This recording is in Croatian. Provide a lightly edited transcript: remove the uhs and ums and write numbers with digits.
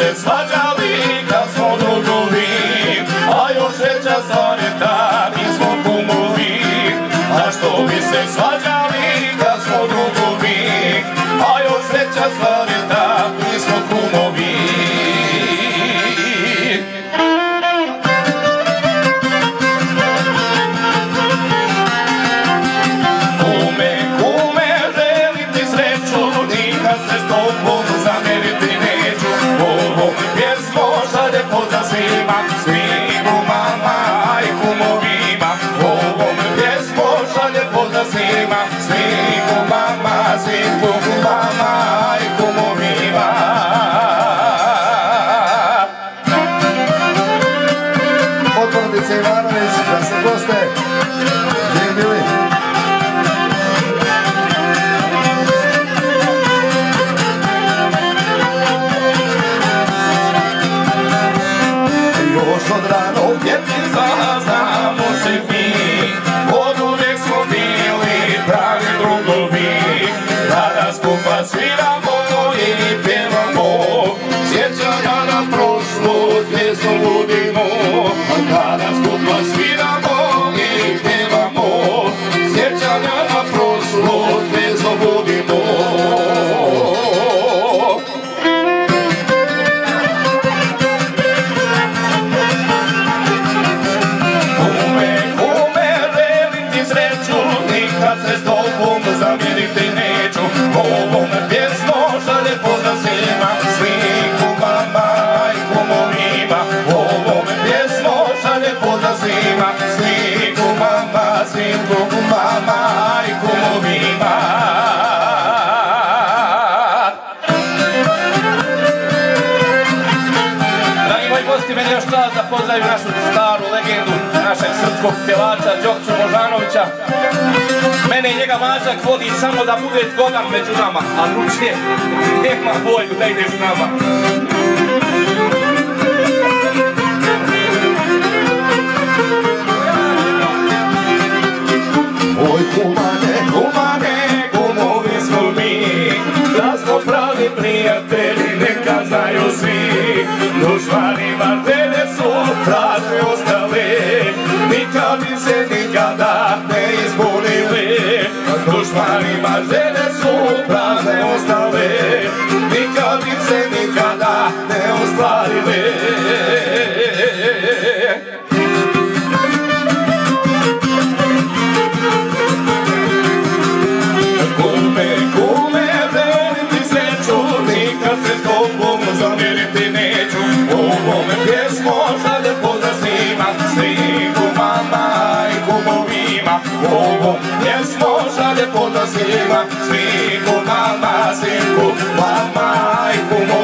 se svađali kad smo drugovi, a još veća stvar je ta, mi smo kumovi. A što bi se svađali kad smo drugovi, a još veća stvar je ta, mi smo kumovi. Svim kumama i kumovima, ovom pjesmo šalje pozdrav svima. Svim kumama, svim kumama i kumovima. Potporodice Ivanović, da se goste, gdje bili? Još od ranog djetinjstva znamo se mi, od uvijek smo bili pravi drugovi. Tada skupa sviramo i pjevamo, sjećanja na prošlost pjesmu budimo. Tada skupa sviramo i pjevamo, sjećanja na prošlost pjesmu budimo. Kad se s tobom zamiriti neću, ovom pjesmo šalje pozdrav svima. Svim kumama i kumovima, ovom pjesmo šalje pozdrav svima. Svim kumama, svim kumama i kumovima. Dragi moji gosti, meni još čast da pozdravim našu staru legendu, našeg srpskog pjevača Đokću Božanovića. Mene i njega Mađak vodi samo da bude zgodan među nama, a drugčije nema volju da ide s nama. Oj kumane, kumane, kumovi smo mi, da smo pravi prijatelji, neka znaju svi. Dušmanima želje su prazne ostale, nikad im se nikada ne ispunili. Dušmanima želje su prazne ostale, nikad im se nikada ne ostvarile. Kume, kume, želim ti sreću, nikad se s tobom zamiriti neću. Ovom pjesmo šalje pozdrav svima, svim kumama i kumovima. Ovom pjesmo šalje pozdrav svima, svim kumama, svim kumama i kumovima.